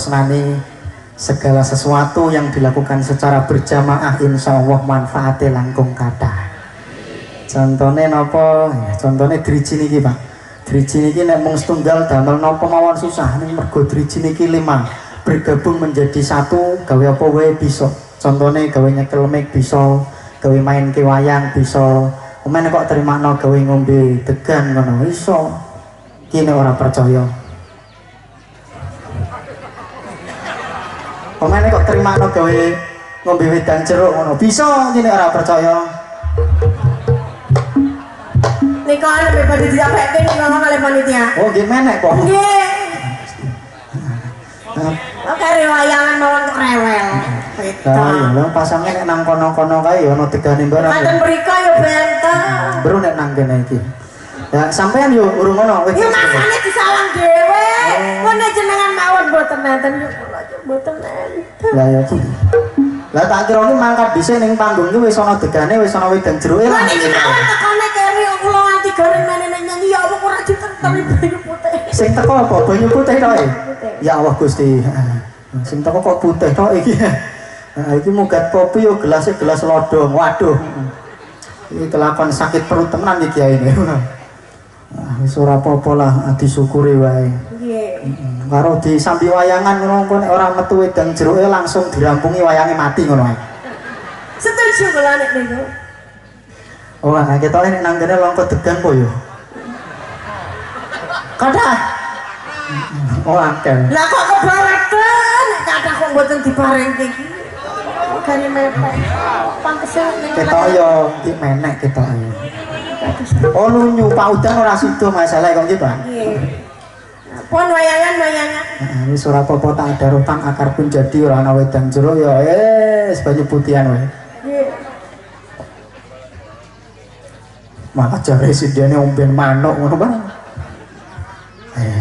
tresnani segala sesuatu yang dilakukan secara berjamaah insya Allah manfaatnya langkung kathah. Contohnya napa? Ya, contohnya driji niki Pak. Driji niki nek mung setunggal damel napa mawon susah. Ning mergo driji niki 5 bergabung menjadi satu gawe apa wae bisa. Contohnya gawe nyekel mic bisa, gawe main ke wayang bisa. Kemen kok terimakno gawe ngombe degan ngono iso. Ki nek ora percaya. Kemen kok terimakno gawe ngombe wedang jeruk ngono bisa. Ki nek ora percaya. Niko ana bebas diapekke ning ngomong kali panitia. Oh, nggih menek kok. Nggih. Oke, wayangan mawon kok rewel. Lah iya, lho pasange nek nang kono-kono kae ya ana degane barang. Manten mriko yo benteng. Bro nek nang kene iki. Ya sampean yo urung ngono wis. Ya masane disalang dhewe. Kene jenengan mawon mboten nenten yo kula yo mboten nenten. Lah ya iki. Lah tak kira iki mangkat dhisik ning panggung iki wis ana degane, wis ana wedang jeruke Lah lah. iki mawon tekane kene kula nganti garing meneh nyanyi ya Allah ora ditentemi banyu putih. Sing teko apa banyu putih tok e? Ya Allah Gusti. Sing teko kok putih tok iki. Nah, iki mugat kopi yo gelasnya gelas lodong. Waduh. Iki kelakon sakit perut tenan iki kiai ini. Wis ora apa-apa lah, disyukuri wae. Nggih. Karo disambi wayangan ngono kok nek ora metu wedang jeruke langsung dirampungi wayange mati ngono ae. Setuju kula nek niku. Oh, nah ketone nek nang kene longko degan po yo. Kathah. Oh, akeh. Lah kok kebangetan nek kathah kok mboten diparengke iki. Gane mepet. Pantese ning Ketok yo iki menek ketok yo. Oh, lunyu Pak Udan ora sida masalah kok iki, Pak. Nggih. Pun wayangan. Wis ora apa-apa tak ada rupang akar pun jadi ora ana wedang jeruk ya banyu putihan wae. Nggih. Malah jare sidene omben manuk ngono Pak.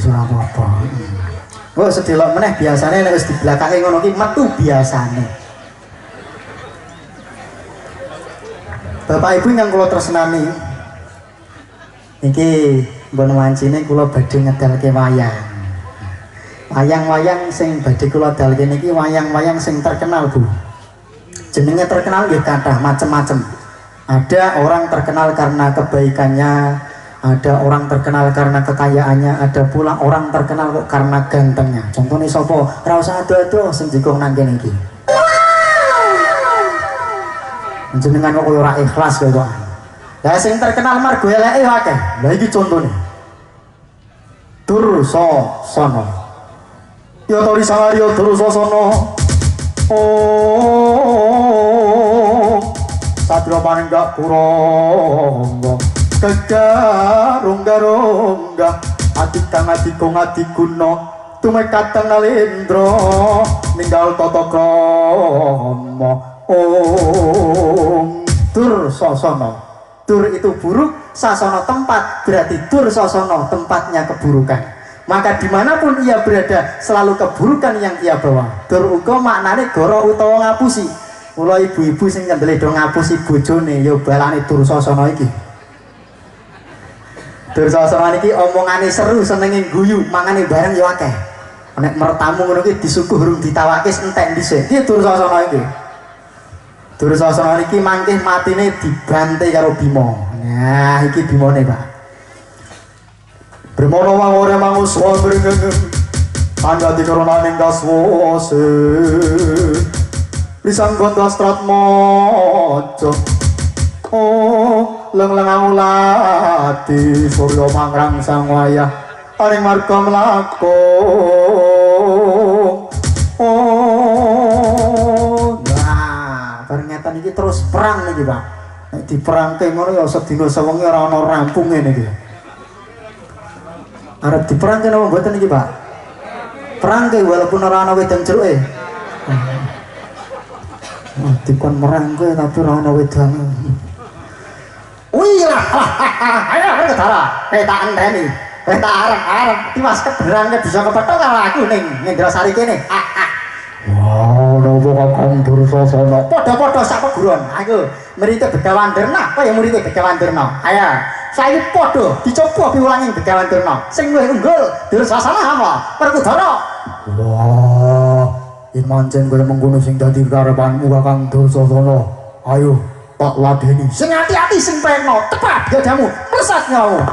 Ora apa-apa. Kok sedelok meneh biasane nek wis di belakake ngono ki metu biasane. Bapak Ibu yang kula tresnani iki mbon wancine kula badhe ngedalke wayang. Wayang-wayang sing badhe kula dalke niki wayang-wayang sing terkenal, Bu. Jenenge terkenal nggih kathah macem-macem. Ada orang terkenal karena kebaikannya, ada orang terkenal karena kekayaannya, ada pula orang terkenal kok karena gantengnya. Contohnya sapa? Ra usah ado-ado sing jikong nang kene iki. Jenengan kok ora ikhlas kok. Lah sing terkenal margo eleke akeh. Lah iki contone. Dursasana. Ya tori sawarya Dursasana. Oh. Sadra panenggak purangga. Gegarung-garungga. Adikang adikung adiguna. Tumekatang nalendra. Ninggal tata krama. Om Dursasana. Dur itu buruk, sasana tempat, berarti Dursasana tempatnya keburukan. Maka dimanapun ia berada, selalu keburukan yang ia bawa. Dur uga maknane goro utawa ngapusi. Mula ibu-ibu sing kendele do ngapusi bojone ya balane Dursasana iki. Dursasana iki omongane seru, senenge guyu, mangane bareng ya akeh. Nek mertamu ngono iki disuguh urung ditawakis entek dhisik. Iki Dursasana iki. Dursasana iki mangkih matine dibantai karo Bima. Nah, iki Bimane, Pak. Bremana wangore manguswa mrengeng. Panjati karonaning kaswase. Lisang gondastrat mojo. Oh, leng-leng ulati surya mangrang sang wayah. Aring marga mlakung. Ngeten iki terus perang niki, Pak. Nek diperangke ngono ya sedina sewengi ora ana rampunge niki. Arep diperangke napa mboten niki, Pak? Perangke walaupun ora ana wedang jeruke. Dikon merangke tapi ora ana wedang. Wih lah. Ayo ketara. Tak enteni. Tak arep tiwas keberangke bisa kepethuk karo aku ning Indrasari kene. Wow, nopo kakang Dursasana. Padha-padha sak peguron. Aku murid Begawan Durna, kaya murid Begawan Durna. Ayo, saiki padha dicoba piwulangi Begawan Durna. Sing luwih unggul Dursasana apa? Werkudara. Wah, yen mancen kowe mengkono sing dadi karepanmu Kakang Dursasana. Ayo, tak ladeni. Sing ati-ati sing peno, tepat gadamu, persat nyawu.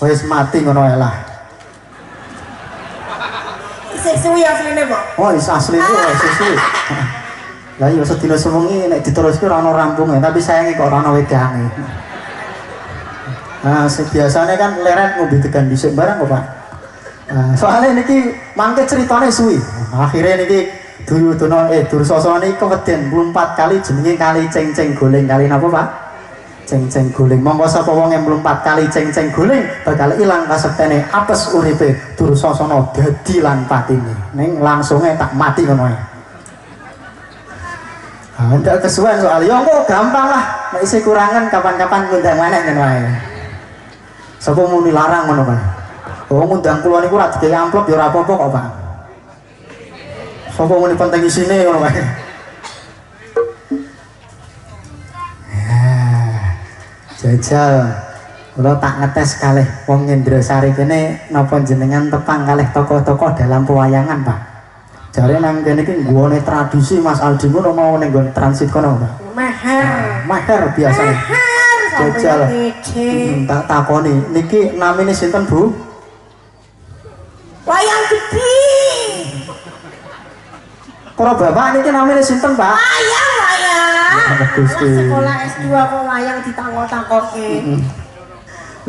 Wis mati ngono ae lah. Isih suwi asline, Pak. Oh, is asline wis suwi. Lah iya sedina sewengi nek diteruske ora ono rampunge, tapi sayange kok ora ono wedange. Nah, biasanya kan leret ngombe tekan dhisik barang kok, Pak. Nah, soalnya niki mangke ceritane suwi. Akhirnya niki Dursasana iki keweden 24 kali jenenge kali ceng-ceng goleng kali napa, Pak? Ceng-ceng guling. Monggo sapa wong yang 24 kali ceng-ceng guling bakal ilang kasektene apes uripe Dursasana dadi lan patine. Ning langsunge tak mati ngono ae. Ah, ndak kesuwen soal yo kok gampang lah. Nek isih kurangan kapan-kapan ngundang maneh ngono ae. Sapa muni larang ngono Pak? Oh ngundang kula niku ora digawe amplop ya ora apa-apa kok, Pak. Sapa muni penting isine ngono Pak? Jajal, kula tak ngetes kalih wong Indrasari kene napa jenengan tepang kalih tokoh-tokoh dalam pewayangan, Pak. Jare nang kene iki nggone tradisi Mas Aldi ngono mau ning nggon transit kono, Pak. Maher biasane. Jajal. Tak takoni, niki namine sinten, Bu? Wayang Gede. Para bapak niki namine sinten, Pak? Wayang. Gusti. Sekolah S2 kok wayang ditangok-tangkoke.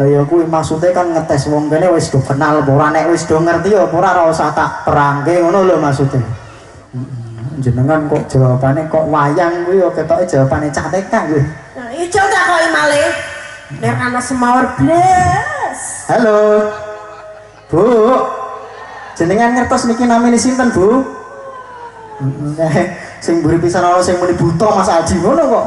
Lah ya kuwi maksude kan ngetes wong kene wis do kenal apa ora, nek wis do ngerti apa ora usah tak perangke ngono lho maksude. Jenengan kok jawabane kok wayang kuwi ya ketoke jawabane cah TK kuwi. Nah, ijo takoki malih. Nek ana semawur blas. Halo. Bu. Jenengan ngertos niki namine sinten, Bu? Sing mburi pisan ana sing muni buta Mas Aldi ngono kok.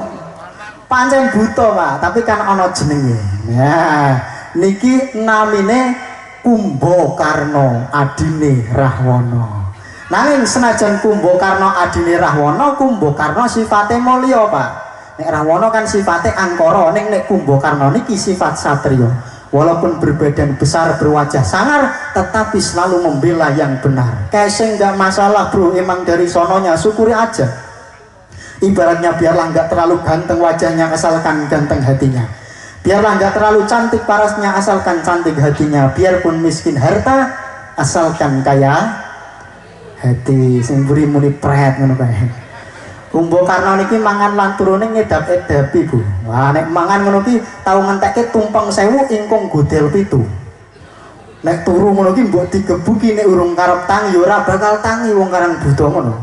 Pancen buta, Pak, tapi kan ana jenenge. Nah, niki namine Kumbakarna adine Rahwana. Nanging senajan Kumbakarna adine Rahwana, Kumbakarna sifate mulya, Pak. Nek Rahwana kan sifate angkara, nek Kumbakarna niki sifat satriya. Walaupun berbadan besar, berwajah sangar, tetapi selalu membela yang benar. Kayak enggak masalah, Bro, emang dari sononya syukuri aja. Ibaratnya biarlah nggak terlalu ganteng wajahnya, asalkan ganteng hatinya. Biarlah nggak terlalu cantik parasnya, asalkan cantik hatinya. Biarpun miskin harta, asalkan kaya hati. Sing buri muni pret ngono kae. Kumbakarna niki mangan lan turune ngedap-edapi, Bu. Wah, nek mangan ngono ki tau ngentekke tumpeng 1000 ingkung godel 7. Nek turu ngono ki mbok digebuki nek urung karep tangi ya ora bakal tangi wong karang Buddha ngono.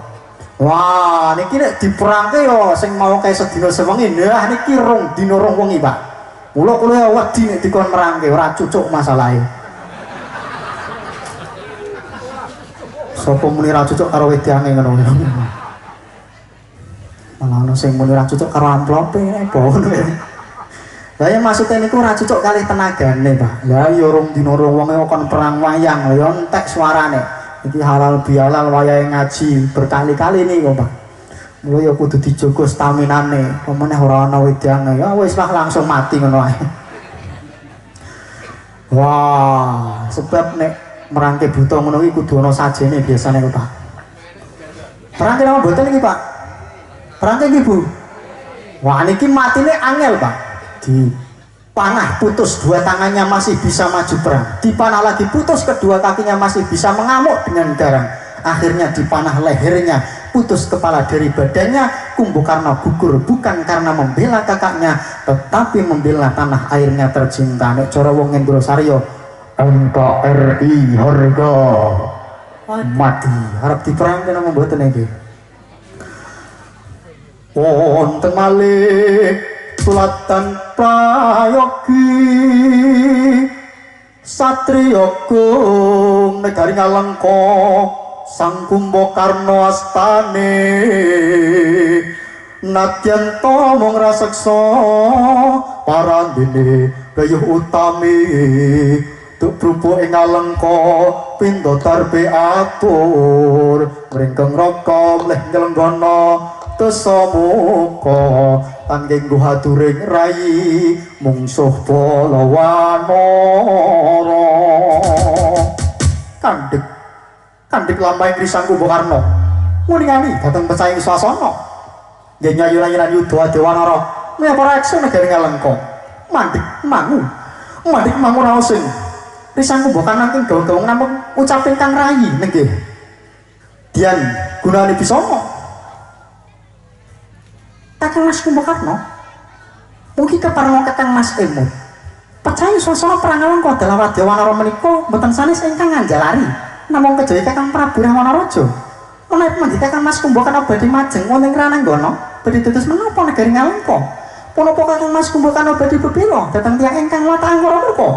Wah, niki nek diperangke yo sing mau kae sedina sewengi, nah niki rong dina rong wengi, Pak. Mula kula wedi nek dikon merangke ora cucuk masalahe. Sopo muni ra cucuk karo wedange ngono. Malah ono sing muni ra cucuk karo amplope apa ngono. Lah ya maksudnya niku ora cucuk kalih tenagane, Pak. Lah ya rong dina rong wonge kon perang wayang ya entek suarane. Iki halal bihalal wayahe ngaji berkali-kali niku, Pak. Mula ya kudu dijogo staminane. Pemeneh ora ana wedange ya wis lah langsung mati ngono ae. Wah, sebab nek merangke buta ngono iki kudu ana sajene biasane kok, Pak. Merangke napa mboten iki, Pak? Merangke iki, Bu. Wah, niki matine angel, Pak. Dipanah putus dua tangannya masih bisa maju perang, dipanah lagi putus kedua kakinya masih bisa mengamuk dengan garang, akhirnya dipanah lehernya putus kepala dari badannya. Kumbakarna gugur bukan karena membela kakaknya tetapi membela tanah airnya tercinta. Nek cara wong Indrasarya NKRI harga mati harap diperangke napa mboten iki. Wonten malih Sulatan prayogi Satriya Agung negari Ngalengka Sang Kumbakarna astane nadyan to mung raseksa parandene gayuh utami tuk prupo ing Ngalengka pindha tarbe atur mringkeng raka mleh nyelenggana dasa muka tangging guhaturing rayi mungsuh Palawanara kandhik lampahing Sang Kumbakarna nguningani dhateng pecahing swasana nggih nyayunan yudha Dewanara menapa reksa negari Ngalengka mandhik mangu raosing Sang Kumbakarna ing gawa-gawa namung ucaping kang rayi nggih dian gunane bisana Kakang Mas Kumbakarna mugi kepareng Kakang Mas Emut percaya swasana perang Ngalengka dalam Dewanara menika mboten sanes ingkang nganjalari namung kejaya Kakang Prabu Rahwanaraja menawi mangke Kakang Mas Kumbakarna badhe majeng wonten Rananggana badhe dados menapa negari Ngalengka punapa Kakang Mas Kumbakarna badhe bebela dhateng tiyang ingkang latah angkara menika.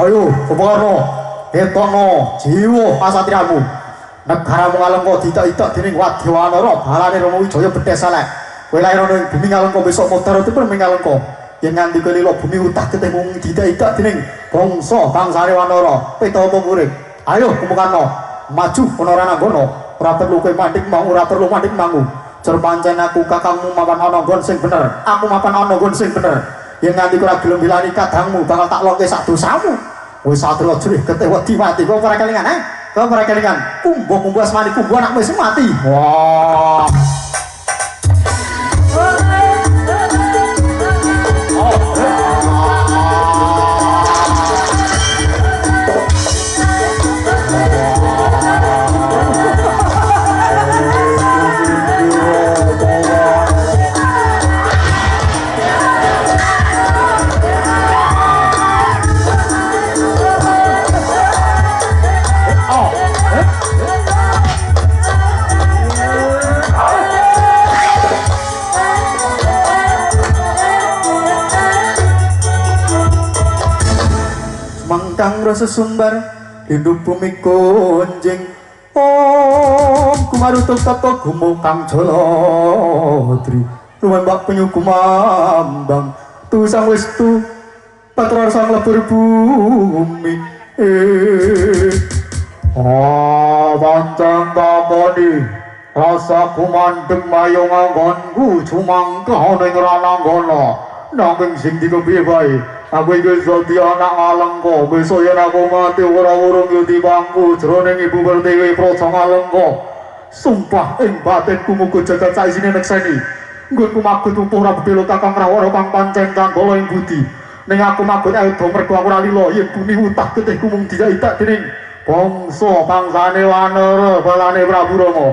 Ayo Kumbakarna etono jiwa pasatriamu negaramu Ngalengka ditak-itak dening Wadewanara balane Rama Wijaya bedhes elek. Kowe lair ana ing bumi Ngalengka besok Madaratipun ing Ngalengka yen nganti kowe lila bumi utah ketih mung didak-idak dening bangsa bangsane Wanara peta apa murid. Ayo Kumbakarna maju ana Rananggana ora perlu kowe mandhik mau ora perlu mandhik mangu jar pancen aku kakangmu mapan ana nggon sing bener aku mapan ana nggon sing bener yen nganti kowe ora gelem milani kadangmu bakal tak loke sak dosamu wis satria jerih ketih wedi mati kok ora kelingan kok ora kelingan kumbo asmane kumbo anak wis mati. Wah kang rasa sumbar hidup bumi konjeng om kumarutuk tata gumo kang jolodri lumembak penyu kumambang tu sang westu patrar sang lebur bumi pancang kamoni rasa kumandeg mayong anggonku cumangkah ning Rananggana nanging sing dikepiye bae aku iki dadi anak Ngalengka besok yen aku mati ora urung yo dibangku jroning Ibu Pertiwi Praja Ngalengka sumpah ing batinku muga jagat saisine nekseni nggonku magut umpuh ora bebelo Kakang Rahwana kang pancen kanggala ing budi ning aku magut aedo mergo aku ora lila yen bumi utah getihku mung didak dening bangsa bangsane Wanara balane Prabu Rama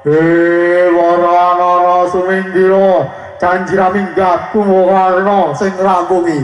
Waranana suminggira janjira minggat kumokarna sing ngrampungi.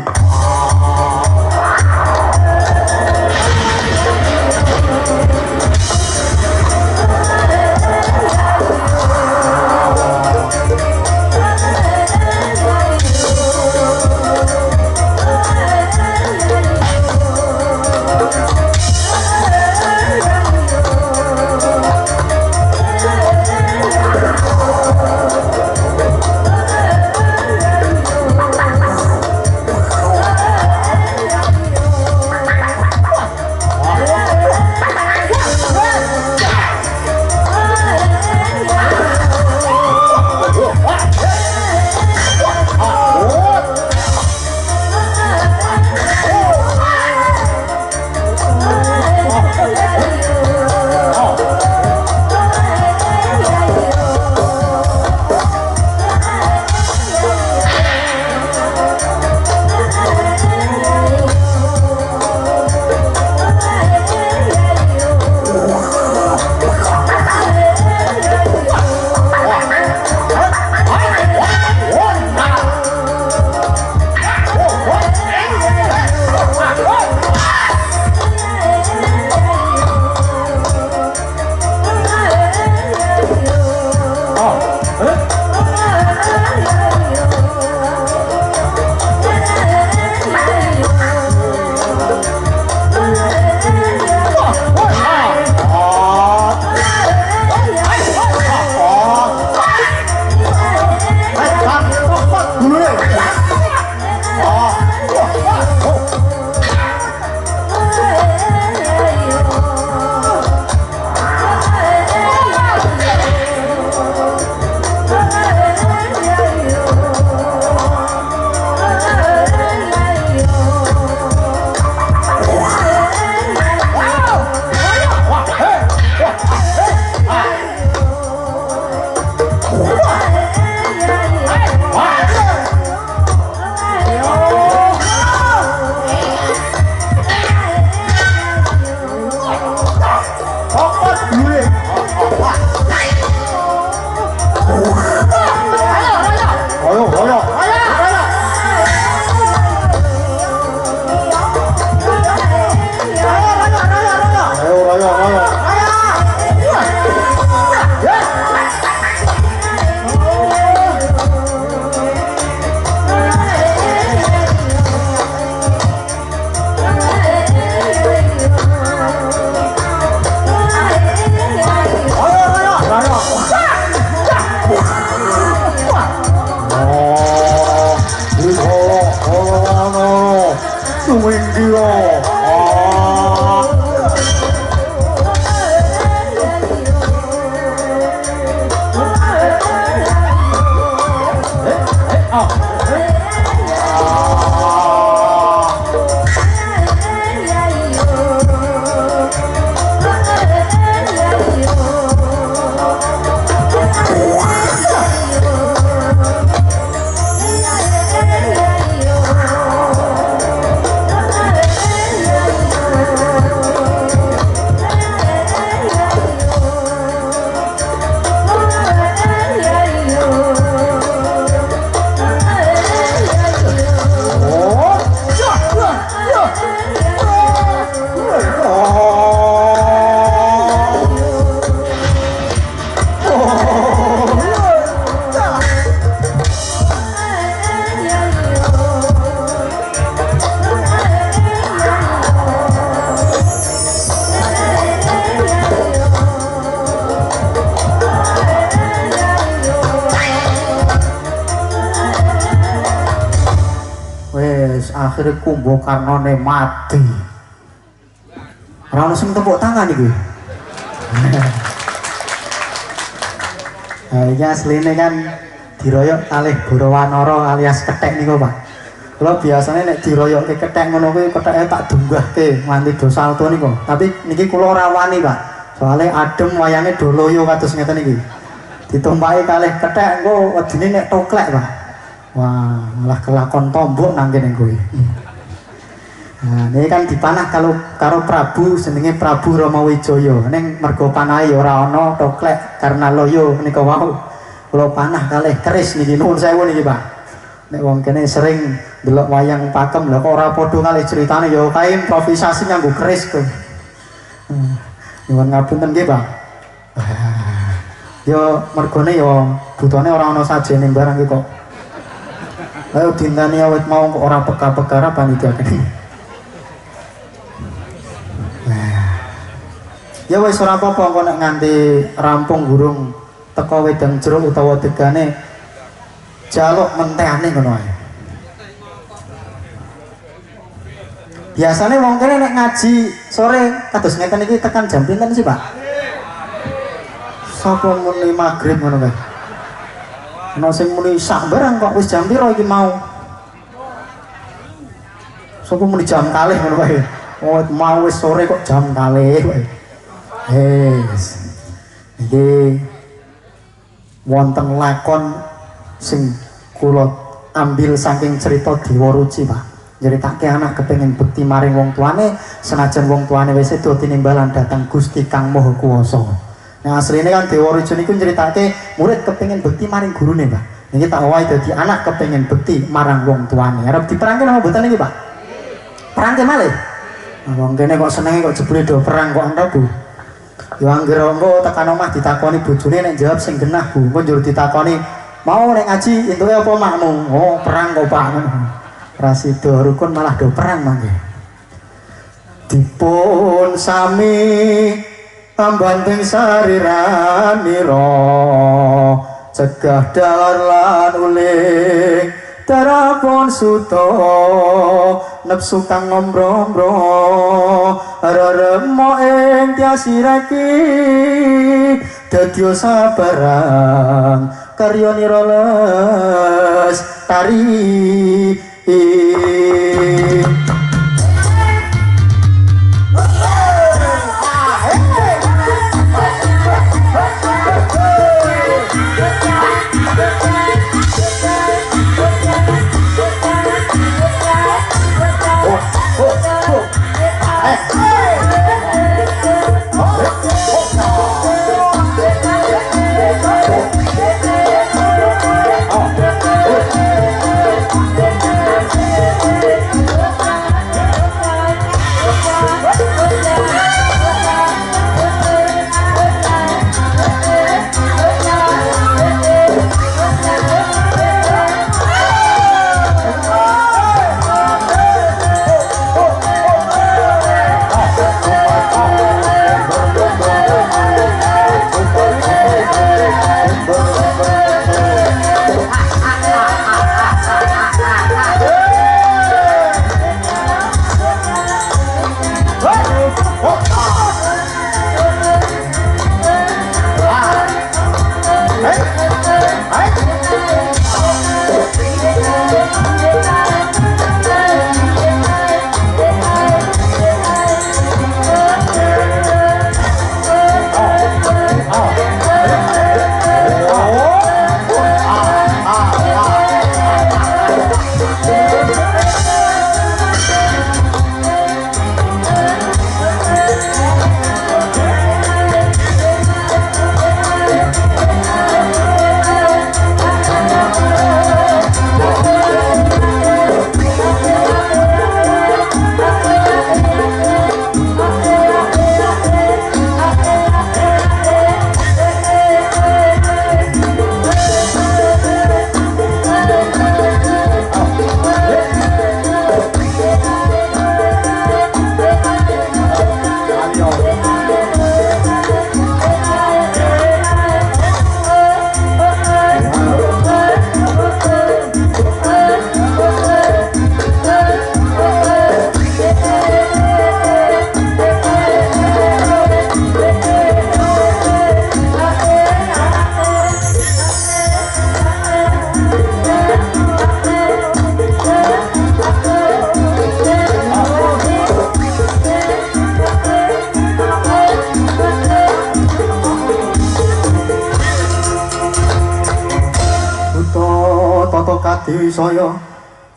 Akhirnya kumbo karnone mati. Ora ono sing tepuk tangan iki. Iki asline kan diroyok kalih Gorawanara alias kethek niku, Pak. Kula biasane nek diroyokke kethek ngono kuwi ketheke tak dunggahke nganti do salto niku. Tapi niki kula ora wani, Pak. Soale adem wayange do loyo kados ngeten iki. Ditumpaki kalih kethek engko wedine nek toklek, Pak. Wah, malah kelakon tombok nang kene kuwi. Nah, ini kan dipanah karo Prabu jenenge Prabu Ramawijaya. Ning mergo panahe ora ana toklek karena loyo menika wau. Kula panah kalih keris niki nuwun sewu niki, Pak. Nek wong kene sering delok wayang pakem lha kok ora padha kalih critane ya kae improvisasi nganggo keris kok. Nyuwun ngapunten nggih, Pak. Ya mergone ya butone ora ana sajene barang iki kok. Ayo dintani awet mau kok ora peka-pekara panitia kene. Ya wis ora apa-apa kok nek nganti rampung gurung teka wedang jeruk utawa degane jaluk mentehane ngono ae. Biasane wong kene nek ngaji sore kados ngeten iki tekan jam pinten sih, Pak? Sapa muni magrib ngono kae. Ana sing muni sak barang kok wis jam piro iki mau? Sapa muni jam kalih ngono kae. Oh, mau wis sore kok jam kalih kowe. Iki wonten lakon sing kula ambil saking cerita Dewa Ruci, Pak. Nyeritake anak kepengin bekti maring wong tuane senajan wong tuane wis sedo tinimbalan datang Gusti Kang Maha Kuwasa. Nah asline kan Dewa Ruci niku nyeritake murid kepengin bekti maring gurune, Pak. Niki tak wae dadi anak kepengin bekti marang wong tuane. Arep diperangke napa mboten niki, Pak? Perangke malih. Wong kene kok senenge kok jebule do perang kok ora, Bu. Ya anggere engko tekan omah ditakoni bojone nek jawab sing genah, Bu. Engko njur ditakoni, "Mau nek ngaji entuke apa makmu?" "Oh, perang kok, Pak." Prasida rukun malah do perang mangke. Dipun sami ambanting sariranira cegah dalar lan uling darapun suto nepsu kang ngombro-ombro reremo ing tiasiraki dadya sabarang karyanira lestari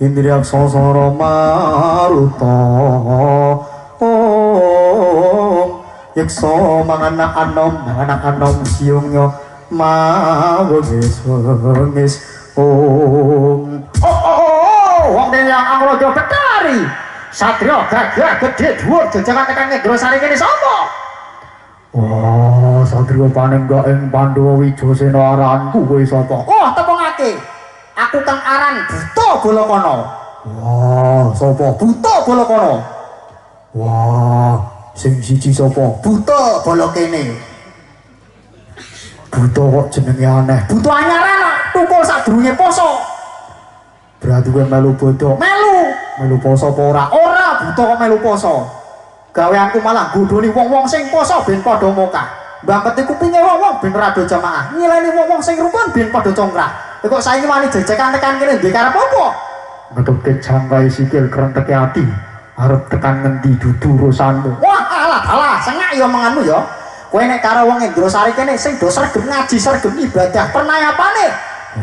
Indriyak sosoro maruta Om Yekso manganak anom siungyo mawengis Om Wong yang Angrojo Betari Satrio gagah gede dhuwur jajangan tekan Negrosari kene sapa? Wah, Satrio paning gak ing Pandhawa Wijasena aranku kowe sapa? Oh, tepungake. Aku Kang Aran Buta Balakono. Wah, sapa? Buta Balakono. Wah, sing siji sapa? Buta Balakene. Buta kok jenenge aneh. Buta anyaran tukul sadurunge poso. Berarti kowe melu bodo. Melu poso apa ora? Ora, buta kok melu poso. Gaweanku malah godhoni wong-wong sing poso ben padha mokah. Mbangketi kupinge wong-wong ben rada jamaah. Ngileni wong-wong sing rukun ben padha congkrah. Kok saiki wani jejekan tekan kene ndek karep apa? Ngetutke jangkai sikil krenteke ati. Arep tekan ngendi dudu urusanmu. Wah, alah, sengak ya menganmu ya. Kowe nek karo wong Indrasari kene sing do sregep ngaji, sregep ibadah, pernayapane.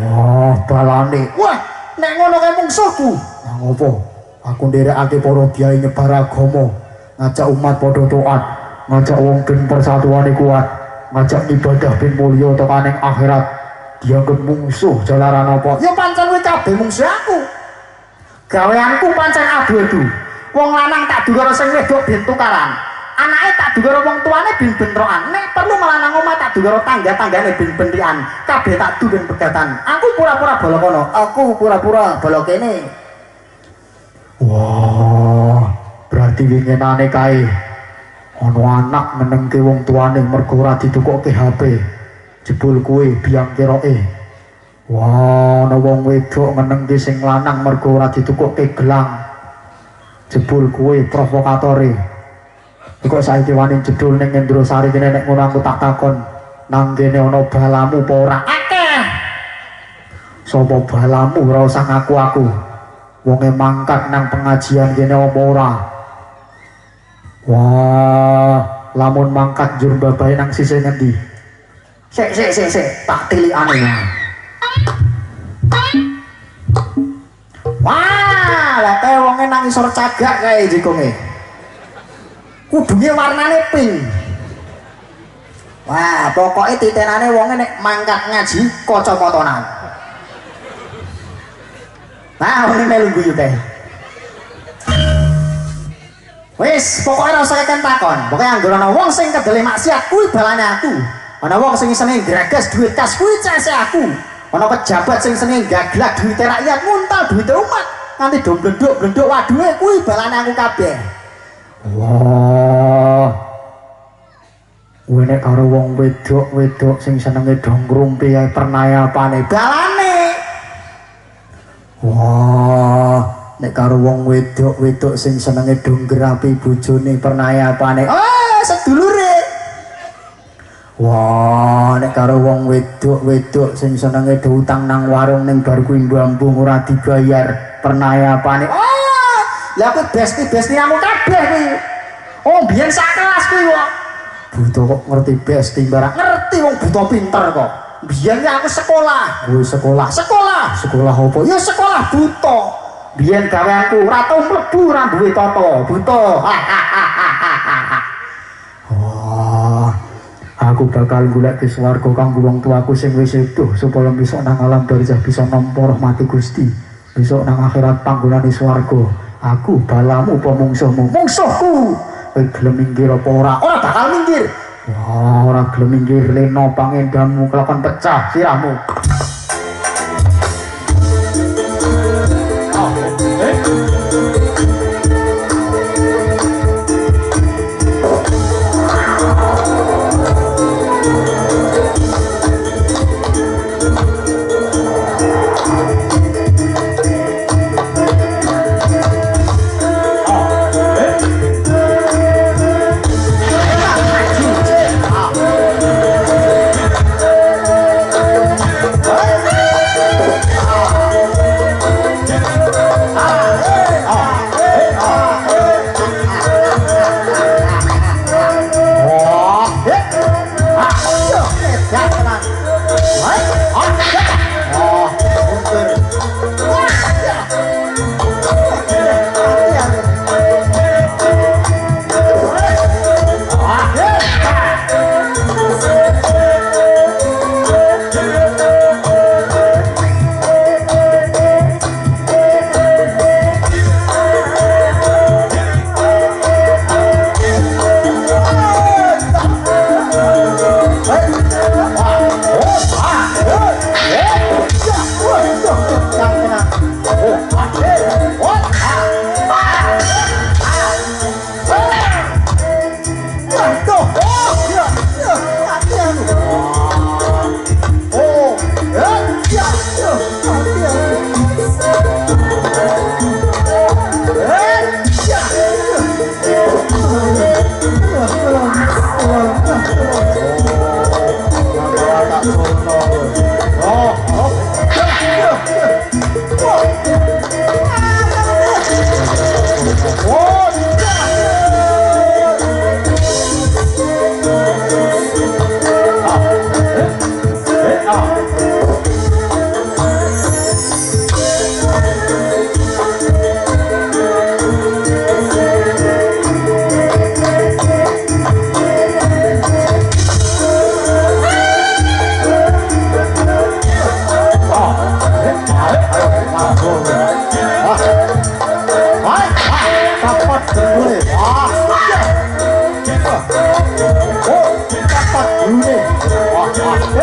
Wah, balane. Wah, nek ngono kae mungsuhku. Ya ngopo? Aku nderekake para biyayi nyebar agama, ngajak umat padha taat, ngajak wong ben persatuane kuat, ngajak ibadah ben mulya tekaning akhirat. Dianggep mungsuh jalaran apa? Ya pancen kowe kabeh mungsuh aku. Gaweanku pancen abu-abu. Wong lanang tak duwe sing wedok ben tukaran. Anake tak duwe wong tuane ben bentrokan. Nek perlu malah nang omah tak duwe tangga-tanggane ben bentrikan. Kabeh tak duwe pegatan. Aku pura-pura Balakono, aku pura-pura Balakene. Wah, berarti winginane kae ana anak ngenengke wong tuane mergo ora ditukokke HP. Jebul kuwe biang keroke. Wah, ana wong wedok ngenengke sing lanang mergo ora ditukokke gelang. Jebul kuwe provokatore. Kok saiki wani jedul ning Indrasari kene nek ngono aku tak takon, nang kene ana balamu apa ora? Akeh. Sapa balamu ora usah ngaku-aku. Wonge mangkat nang pengajian kene apa ora? Wah, lamun mangkat njur babahe nang sisih ngendi? Sik, tak tilikane ya. Wah, lah kae wonge nang isor cagak kae jikonge. Kudune warnane pink. Wah, pokoke titenane wonge nek mangkat ngaji kacamatanan. Nah, wonge melu guyu teh. Wis, pokoke ora usah keken takon. Pokoke anggere ana wong sing kedele maksiat kuwi balane aku. Ana wong sing seneng gragas duit kas kuwi cese aku. Ana pejabat sing seneng gaglak duit rakyat nguntal duit umat. Nanti do blenduk waduhe kuwi balane aku kabeh. Wah. Kowe nek karo wong wedok sing senenge do ngrumpi ae pernayapane balane. Wah, nek karo wong wedok sing senenge do ngrapi bojone pernayapane. Oh, sedulure. Wah, nek karo wong wedok sing senenge do utang nang warung ning bar kuwi mbambung ora dibayar pernayapane. Oh, lah aku besti aku kabeh kuwi. Oh, biyen sak kelas kuwi kok. Buta kok ngerti besti barang. Ngerti wong buta pinter kok. Biyen aku sekolah. Oh, sekolah apa? Ya sekolah buta. Biyen gaweanku ora tau mlebu ora duwe tata. Buta. Wah. Aku bakal golek ke swarga kanggo wong tuaku sing wis sepuh supaya bisa nang alam barzah bisa nampa rahmati Gusti. Besok nang akhirat panggonane swarga. Aku balamu apa mungsuhmu? Mungsuhku. Kowe gelem minggir apa ora? Ora bakal minggir. Wah, ora gelem minggir leno pangendanmu kelakon pecah sirahmu. Ah, Sengkune. Wah. Oh, dapat dulu. Wah,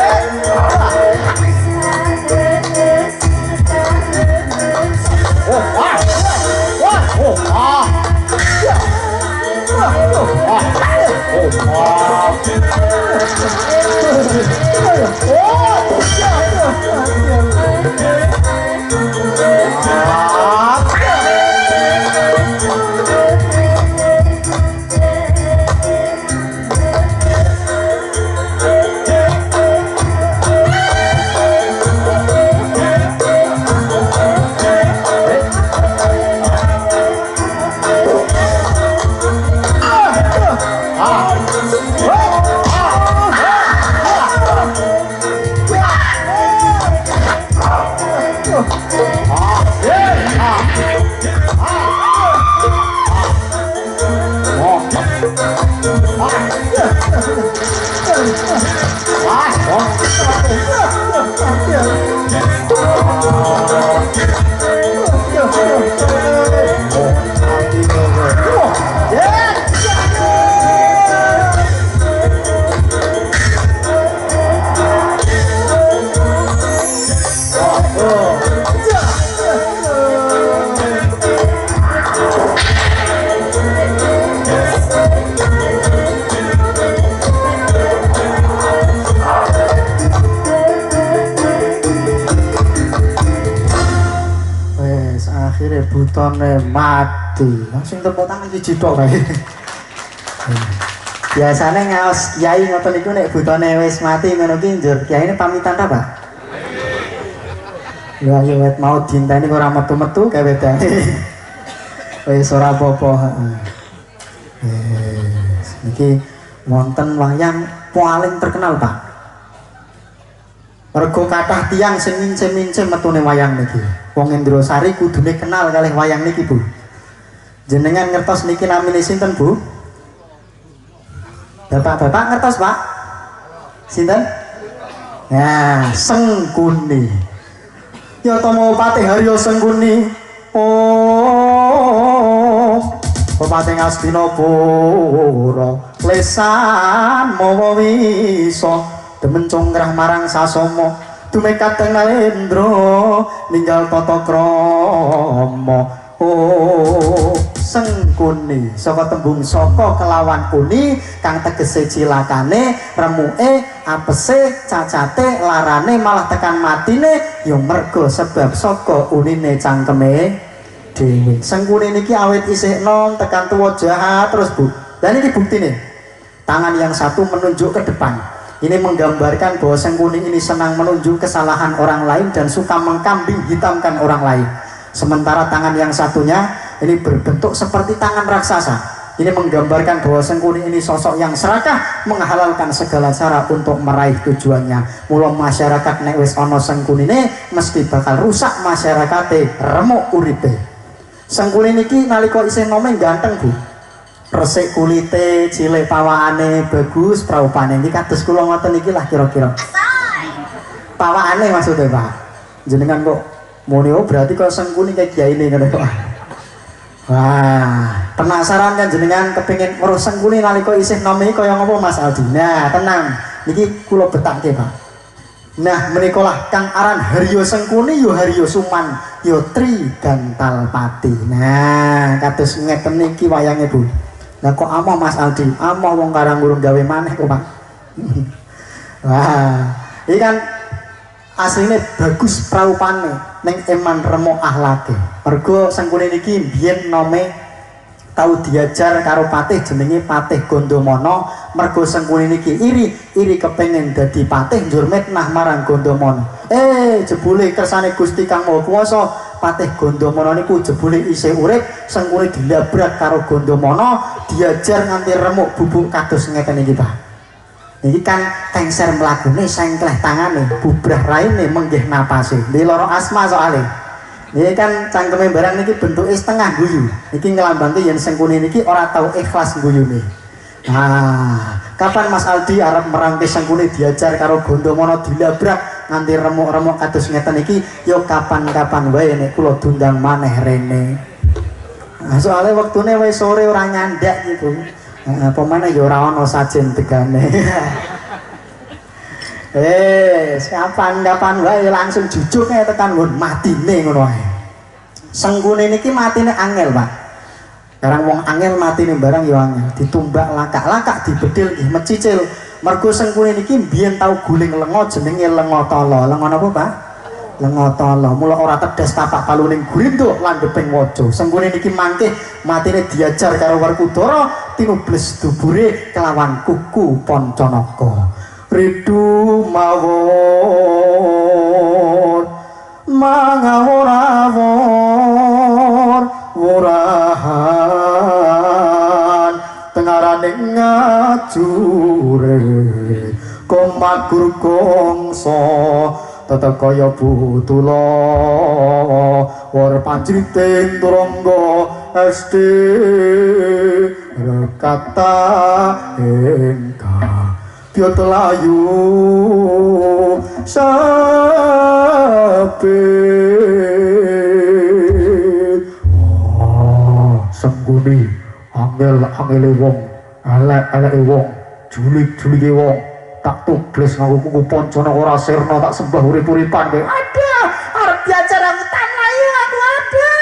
akhirnya butone mati langsung tepuk tangan siji tok kae. Biasane ngaos kiai ngoten niku nek butone wis mati ngono ki njur kiyaine pamitan ta, Pak? Ya yo wet mau dinteni ora metu-metu kae wedane. Wis ora apa-apa, heeh. Niki wonten wayang paling terkenal, Pak. Mergo kathah tiyang sing mincim-mincim metune wayang niki. Wong Indrasari kudune kenal kalih wayang niki, Bu. Jenengan ngertos niki namine sinten, Bu? Bapak-bapak ngertos, Pak? Sinten? Ya, Sengkuni. Ya tomo Patih Haryo Sengkuni. Oh, Patih Ngastinapura. Lesan mawa wisa demen congkrah marang Sasama. Tumekat Nalendra ninggal tata krama. Oh, Sengkuni saka tembung saka kelawan kuni kang tegese cilakane, remuke, apese, cacate, larane malah tekan matine ya merga sebab saka unine cangkeme dhewe. Sengkuni niki awit isih nom tekan tuwa jahat terus, Bu. Dan ini buktine. Tangan yang satu menunjuk ke depan. Ini menggambarkan bahwa Sengkuni ini senang menunjuk kesalahan orang lain dan suka mengkambing hitamkan orang lain. Sementara tangan yang satunya ini berbentuk seperti tangan raksasa. Ini menggambarkan bahwa Sengkuni ini sosok yang serakah, menghalalkan segala cara untuk meraih tujuannya. Mula masyarakat nek wis ana Sengkuni ini mesti bakal rusak masyarakate, remuk uripe. Sengkuni niki nalika isih nome ganteng, Bu. Resik kulite, cilik pawakane, bagus praupane. Iki kados kula ngoten iki lah kira-kira. Pawakane maksudnya, Pak. Jenengan kok muni oh berarti kok Sengkuni kayak kiyaine ngono kok. Wah, penasaran kan jenengan kepengin weruh Sengkuni nalika isih nome kaya ngopo Mas Aldi. Nah, tenang. Niki kula betakke, Pak. Nah, menikolah kang aran Haryo Sengkuni yo Haryo Suman yo Tri Gantalpati. Nah, kados ngeten niki wayange, Bu. Lah kok amo Mas Aldi, amo wong Karangurung gawe maneh kok, Pak. Wah, iki kan asline bagus praupane ning eman remuk akhlake. Mergo Sengkuni niki biyen nome tau diajar karo patih jenenge Patih Gandamana. Mergo Sengkuni niki iri kepengin dadi patih njur mitnah marang Gandamana. Jebule kersane Gusti Kang Maha Kuwasa, Patih Gandamana niku jebule isih urip, Sengkuni dilabrak karo Gandamana, diajar nganti remuk bubuk kados ngeten iki, Pak. Iki kan tengser mlakune sengkleh tangane, bubrah raine menggih napase. Ndi lara asma soalé. Ini kan cangkeme barang niki bentuke setengah guyu. Niki ngelambangke yen Sengkuni niki ora tau ikhlas guyune. Nah, kapan Mas Aldi arep merangke Sengkuni diajar karo Gandamana dilabrak nganti remuk-remuk kados ngeten iki, ya kapan-kapan wae nek kula dundang maneh rene. Nah, soalnya waktune wis sore ora nyandak gitu. Apa mana ya ora ana sajen tegane. Kapan wae langsung jujuk kae tekan nggon matine ngono wae. Senggune niki matine angel, Pak. Karang wong angel matine barang ya angel, ditumbak lakak-lakak dibedil nggih mecicil. Mergo sengkune niki mbiyen tau guling lenga jenenge lenga tala. Lenga napa, Pak? Lenga tala. Mula ora tedes tapak paluning gurinduk landheping waja. Sengkune niki mangke matine diajar karo Werkudara tinubles dubure kelawan kuku Pancanaka. Ridu mawon mangawurawon wurahan tengarane ngajure komakur kongso tata kaya butula war panjriting turangga SD kata engkang Piot layu sapit sengguni angel wong elek wong julik wong tak tubles ngaku kuku Pancanaka ora sirna tak sembah urip-uripan kowe ada arep diajar aku tanah ya aku ada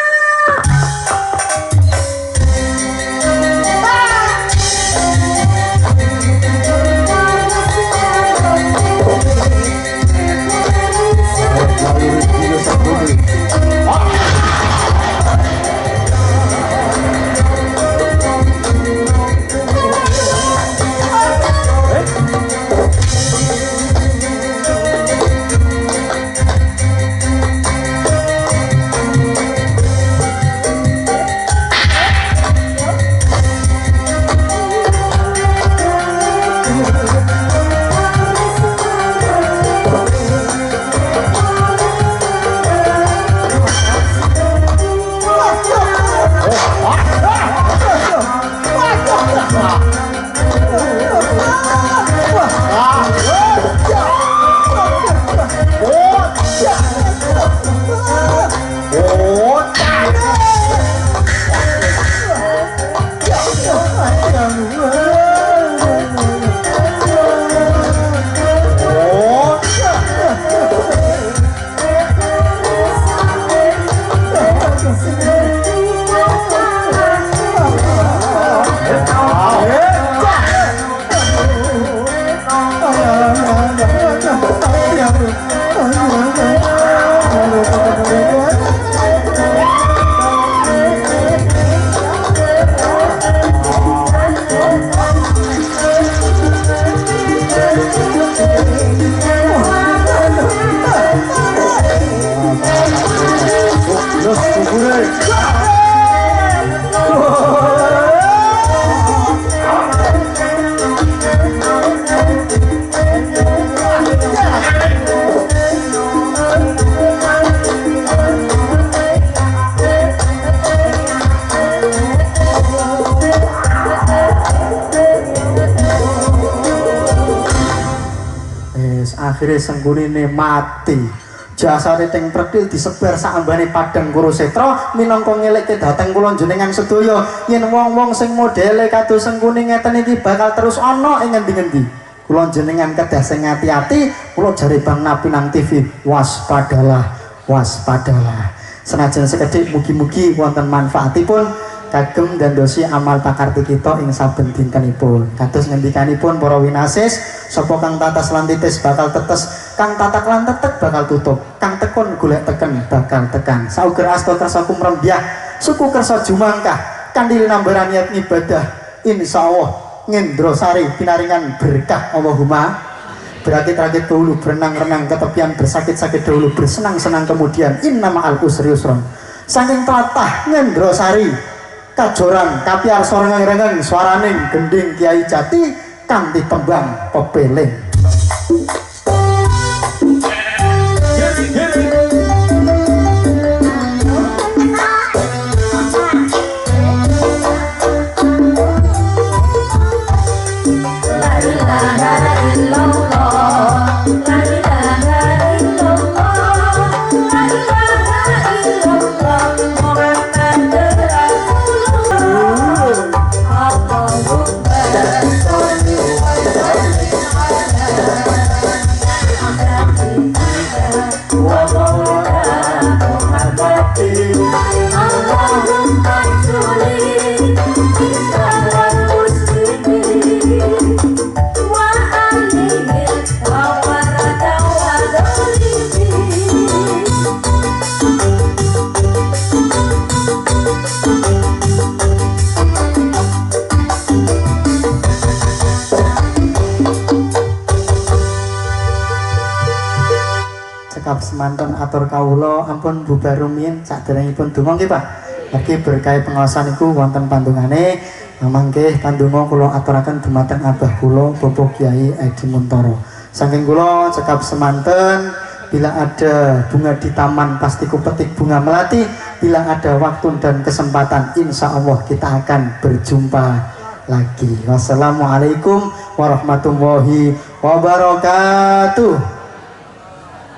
akhirnya senggurine mati jasane teng predil disebar saambane Padang Kurusetra minangka ngelekke dhateng kula njenengan sedaya yen wong-wong sing modele kados senggune ngeten iki bakal terus ana ing ngendi-endi kula njenengan kedah sing ati-ati kula jare Bang Nabi nang TV waspadalah senajan sekedhik mugi-mugi wonten manfaatipun kagem gandosi amal pakarti kita ing saben dintenipun kados ngendikanipun para winasis sapa kang tatas lan titis bakal tetes kang tatak lan tetek bakal tutup kang tekun golek teken bakal tekan sauger asta kersa kumrembyah suku kersa jumangkah kandil nambaran niat ibadah insyaallah ngendrosari pinaringan berkah Allahumma berakit-rakit dahulu berenang-renang ke tepian bersakit-sakit dahulu bersenang-senang kemudian inna ma'al usri yusron saking tlatah ngendrosari kajoran kapiar soreng-rengen swaraning gending Kiai Jati kanthi tembang pepeling cekap semanten atur kawula ampun bubar rumiyin saderengipun donga nggih Pak. Lagi berkah pengawasan iku wonten pandungane mangke pandonga kula aturaken dumateng Abah kula Bapak Kyai Edi Muntoro. Saking kula cekap semanten bila ada bunga di taman pasti ku petik bunga melati. Bila ada waktu dan kesempatan insya Allah kita akan berjumpa lagi. Wassalamualaikum warahmatullahi wabarakatuh.